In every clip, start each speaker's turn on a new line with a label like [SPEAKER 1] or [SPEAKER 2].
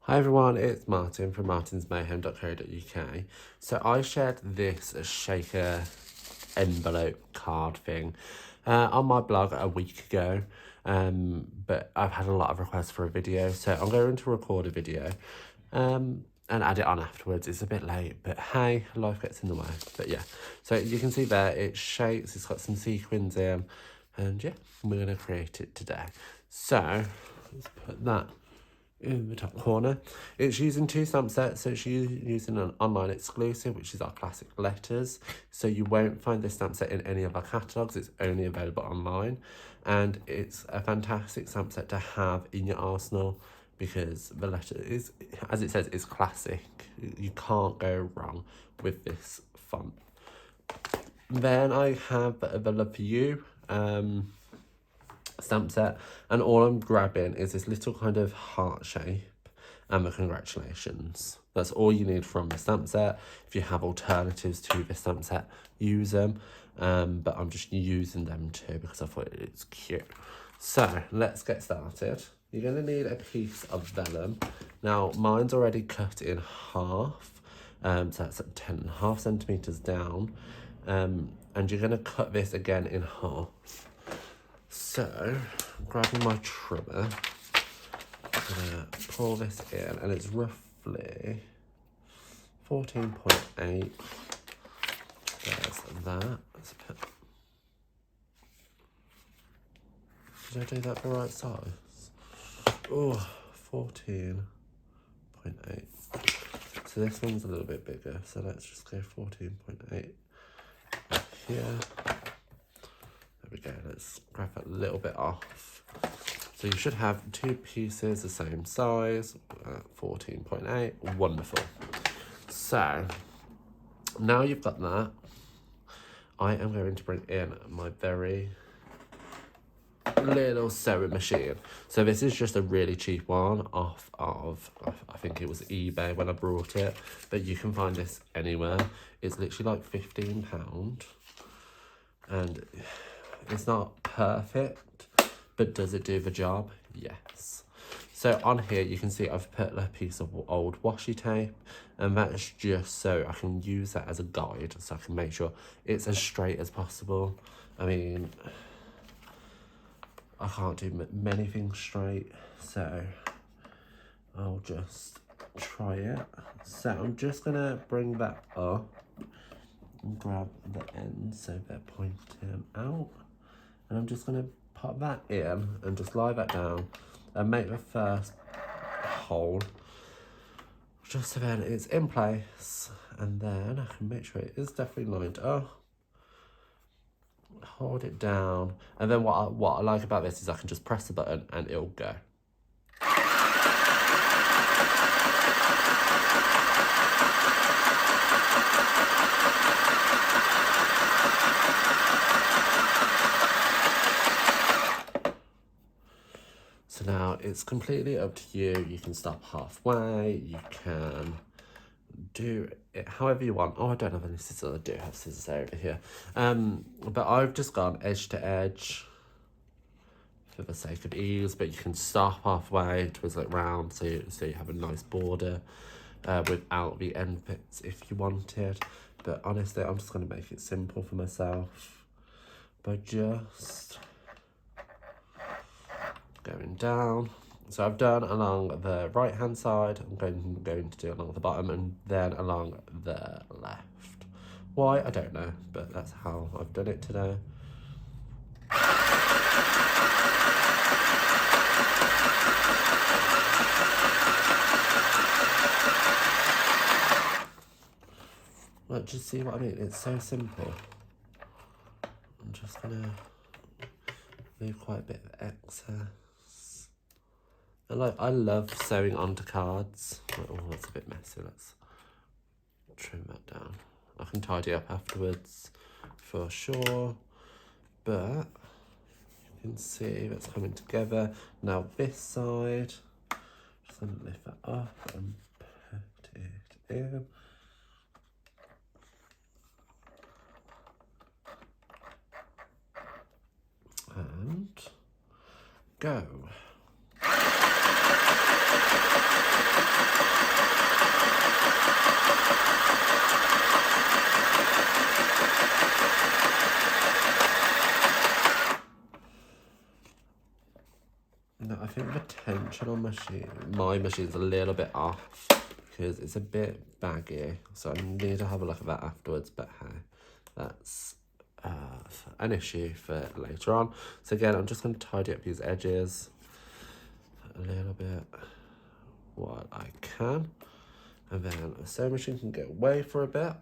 [SPEAKER 1] Hi everyone, it's Martin from martinsmayhem.co.uk. So I shared this shaker envelope card thing on my blog a week ago, but I've had a lot of requests for a video, so I'm going to record a video and add it on afterwards. It's a bit late, but hey, life gets in the way. But yeah, so you can see there, it shakes, it's got some sequins in, and yeah, we're going to create it today. So let's put that in the top corner. It's using two stamp sets, so it's using an online exclusive, which is our classic letters. So you won't find this stamp set in any of our catalogues, it's only available online. And it's a fantastic stamp set to have in your arsenal because the letter is, as it says, is classic. You can't go wrong with this font. Then I have the Love For You stamp set, and all I'm grabbing is this little kind of heart shape and the congratulations. That's all you need from the stamp set. If you have alternatives to the stamp set, use them, but I'm just using them too because I thought it's cute. So let's get started. You're going to need a piece of vellum. Now mine's already cut in half, so that's at 10.5 centimeters down, and you're going to cut this again in half. So, grabbing my trimmer, I'm going to pull this in, and it's roughly 14.8. There's that. Let's put... Did I do that the right size? Oh, 14.8. So this one's a little bit bigger, so let's just go 14.8 here. There we go, let's grab that a little bit off. So you should have two pieces the same size, 14.8, wonderful. So, now you've got that, I am going to bring in my very little sewing machine. So this is just a really cheap one off of, I think it was eBay when I brought it, but you can find this anywhere. It's literally like £15, and it's not perfect, but does it do the job? Yes. So on here you can see I've put a piece of old washi tape, and that's just so I can use that as a guide, so I can make sure it's as straight as possible. I mean, I can't do many things straight, so I'll just try it. So I'm just gonna bring that up and grab the ends so they're pointing out. And I'm just going to pop that in and just lie that down and make the first hole just so then it's in place, and then I can make sure it is definitely lined up. Hold it down, and then what I like about this is I can just press the button and it'll go. So now it's completely up to you. You can stop halfway, you can do it however you want. Oh, I don't have any scissors. I do have scissors over here. But I've just gone edge to edge for the sake of ease, but you can stop halfway, twist it round so you have a nice border without the end bits if you wanted. But honestly, I'm just going to make it simple for myself by just going down. So I've done along the right hand side, I'm going to do along the bottom, and then along the left. Why, I don't know, but that's how I've done it today. Look, just see what I mean? It's so simple. I'm just gonna leave quite a bit of excess. I love sewing onto cards. Oh, that's a bit messy. Let's trim that down. I can tidy up afterwards for sure. But you can see that's coming together. Now this side, just gonna lift that up and put it in. And go. No, I think the tension on my machine's a little bit off because it's a bit baggy. So I need to have a look at that afterwards. But hey, that's an issue for later on. So again, I'm just going to tidy up these edges a little bit what I can. And then the sewing machine can get away for a bit.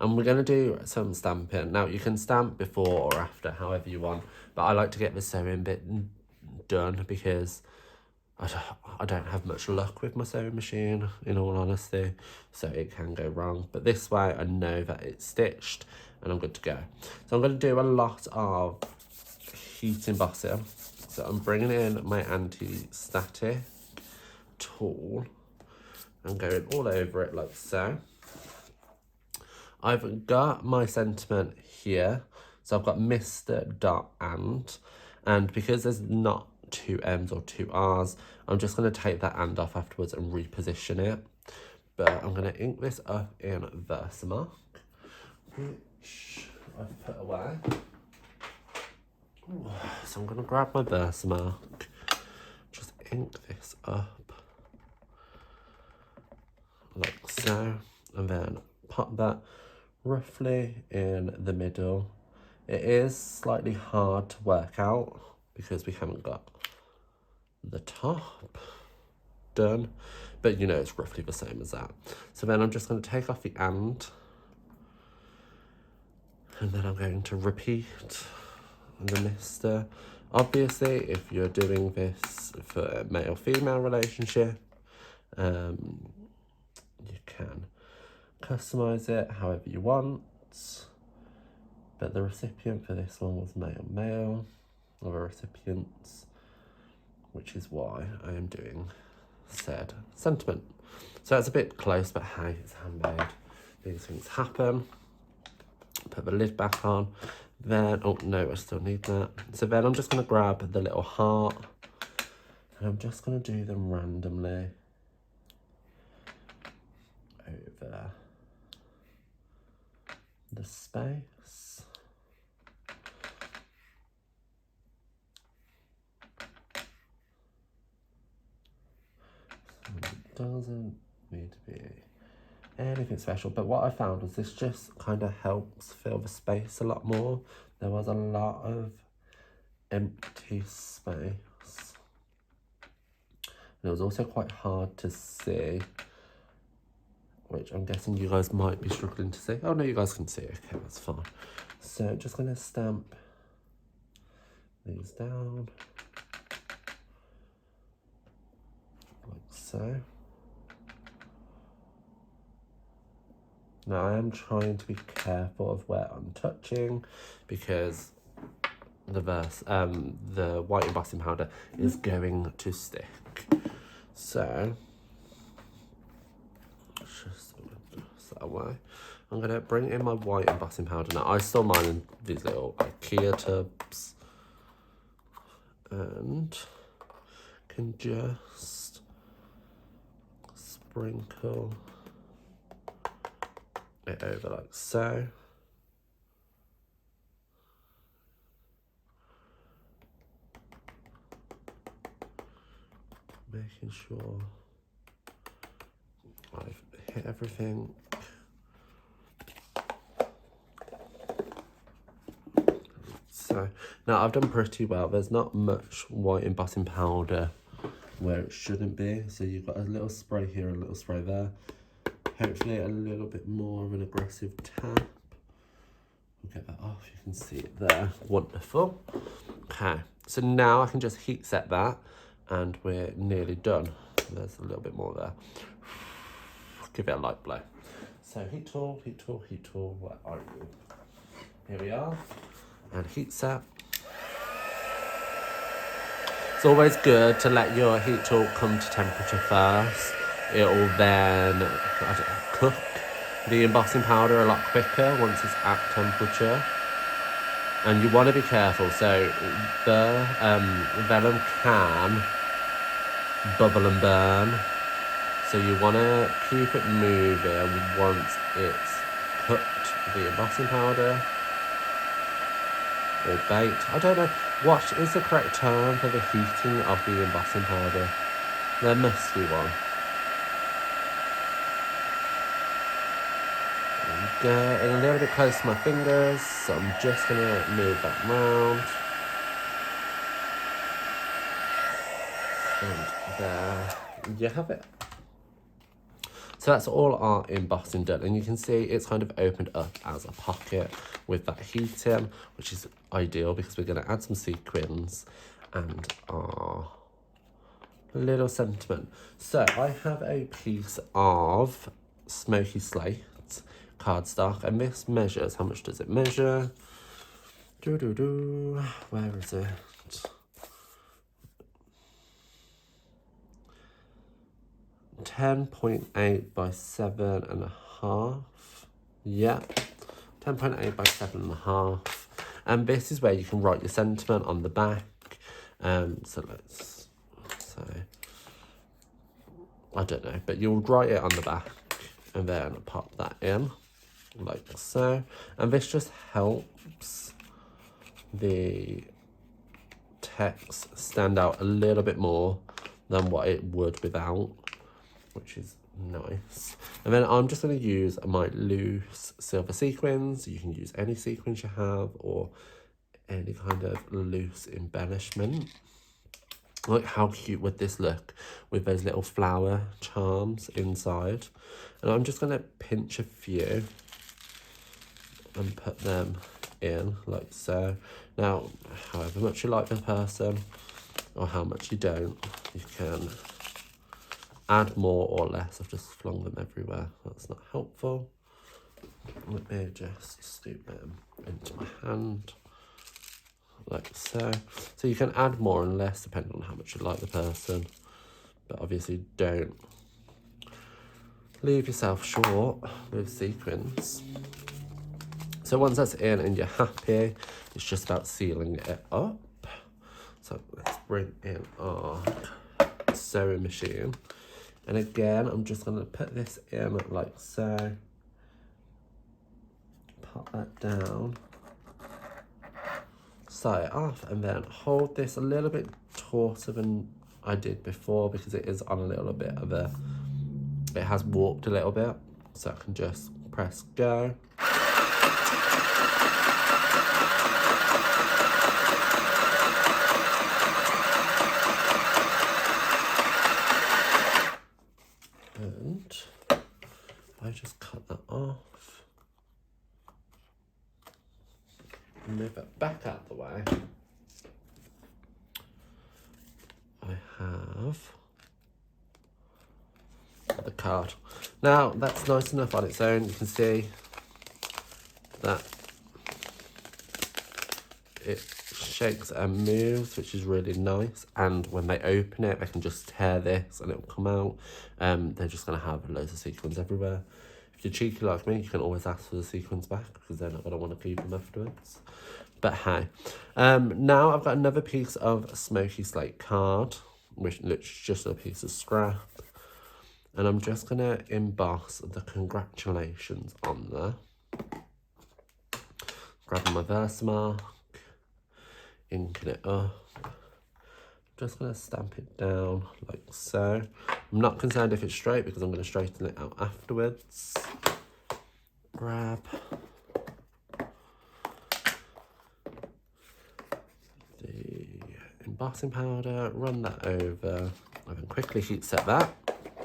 [SPEAKER 1] And we're going to do some stamping. Now, you can stamp before or after, however you want. But I like to get the sewing bit done because I don't have much luck with my sewing machine, in all honesty. So it can go wrong. But this way, I know that it's stitched and I'm good to go. So I'm going to do a lot of heat embossing. So I'm bringing in my anti-static tool and going all over it like so. I've got my sentiment here. So I've got Mr. Dot and because there's not two M's or two R's, I'm just going to take that and off afterwards and reposition it. But I'm going to ink this up in Versamark, which I've put away. So I'm going to grab my Versamark, just ink this up like so, and then pop that roughly in the middle. It is slightly hard to work out because we haven't got the top done, but you know it's roughly the same as that. So then I'm just going to take off the and then I'm going to repeat the Mr. Obviously, if you're doing this for a male-female relationship, you can customize it however you want, but the recipient for this one was male of a recipients, which is why I am doing said sentiment. So it's a bit close, but hey, it's handmade. These things happen. Put the lid back on. Then, oh no, I still need that. So then I'm just going to grab the little heart and I'm just going to do them randomly over the space. So it doesn't need to be anything special, but what I found was this just kind of helps fill the space a lot more. There was a lot of empty space, and it was also quite hard to see, which I'm guessing you guys might be struggling to see. Oh no, you guys can see. Okay, that's fine. So just going to stamp these down like so. Now I am trying to be careful of where I'm touching because the white embossing powder is going to stick. So just that way. I'm gonna bring in my white embossing powder now. I store mine in these little IKEA tubs and can just sprinkle it over like so. Making sure I've hit everything. So now I've done pretty well. There's not much white embossing powder where it shouldn't be. So you've got a little spray here, a little spray there. Hopefully a little bit more of an aggressive tap. We'll get that off, you can see it there. Wonderful. Okay, so now I can just heat set that and we're nearly done. There's a little bit more there. Give it a light blow. So heat tool, heat tool, heat tool, where are you? Here we are, and heat set. It's always good to let your heat tool come to temperature first. It will then cook the embossing powder a lot quicker once it's at temperature. And you want to be careful. So the vellum can bubble and burn. So you want to keep it moving once it's cooked the embossing powder. or baked. I don't know. What is the correct term for the heating of the embossing powder? There must be one. Getting a little bit close to my fingers, so I'm just going to move that round. And there you have it. So that's all our embossing done, and you can see it's kind of opened up as a pocket with that heating, which is ideal because we're going to add some sequins and our little sentiment. So I have a piece of smoky slate cardstock, and this measures, how much does it measure? Where is it? 10.8 by 7.5. Yeah, 10.8 by 7.5. And this is where you can write your sentiment on the back. So let's say, I don't know, but you'll write it on the back and then pop that in like so. And this just helps the text stand out a little bit more than what it would without, which is nice. And then I'm just going to use my loose silver sequins. You can use any sequins you have or any kind of loose embellishment. Like, how cute would this look with those little flower charms inside? And I'm just going to pinch a few and put them in like so. Now, however much you like the person or how much you don't, you can add more or less. I've just flung them everywhere. That's not helpful. Let me just scoop them into my hand like so. So you can add more and less depending on how much you like the person, but obviously don't leave yourself short with sequins. So once that's in and you're happy, it's just about sealing it up. So let's bring in our sewing machine. And again, I'm just going to put this in like so. Pop that down. Sew it off and then hold this a little bit tauter than I did before because it is on a little bit of a, it has warped a little bit. So I can just press go. And I just cut that off and move it back out of the way. I have the card. Now that's nice enough on its own. You can see that it shakes and moves, which is really nice. And when they open it, they can just tear this and it will come out. They're just going to have loads of sequins everywhere. If you're cheeky like me, you can always ask for the sequins back because they're not going to want to keep them afterwards. But hey, now I've got another piece of smoky slate card, which looks just a piece of scrap. And I'm just going to emboss the congratulations on there. Grabbing my Versamark, inking it up. Just going to stamp it down like so. I'm not concerned if it's straight because I'm going to straighten it out afterwards. Grab the embossing powder, run that over, and then quickly heat set that,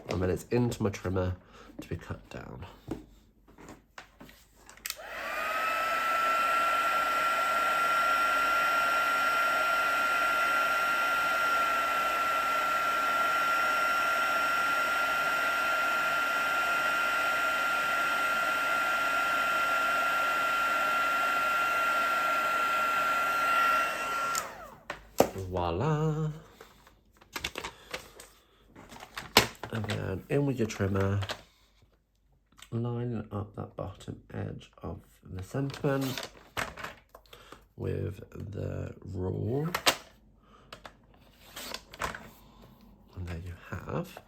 [SPEAKER 1] and then it's into my trimmer to be cut down. Voila. And then in with your trimmer, line up that bottom edge of the sentiment with the rule. And there you have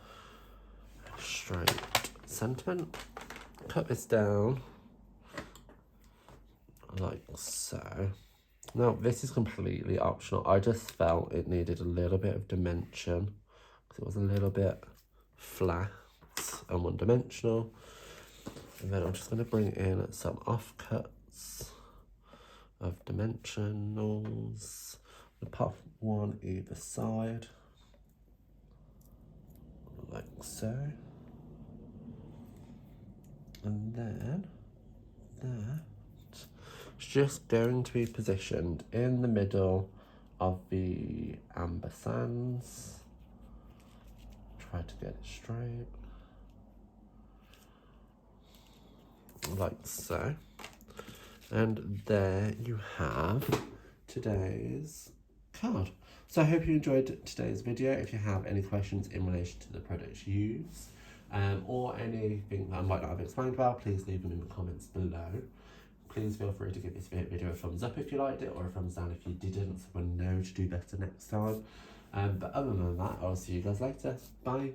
[SPEAKER 1] a straight sentiment. Cut this down like so. Now, this is completely optional. I just felt it needed a little bit of dimension because it was a little bit flat and one-dimensional. And then I'm just going to bring in some offcuts of dimensionals. I'll pop one either side, like so. And then that is just going to be positioned in the middle of the amber sands. Try to get it straight. Like so. And there you have today's card. So I hope you enjoyed today's video. If you have any questions in relation to the products used, or anything that I might not have explained well, please leave them in the comments below. Please feel free to give this video a thumbs up if you liked it, or a thumbs down if you didn't, so I know to do better next time. But other than that, I'll see you guys later. Bye.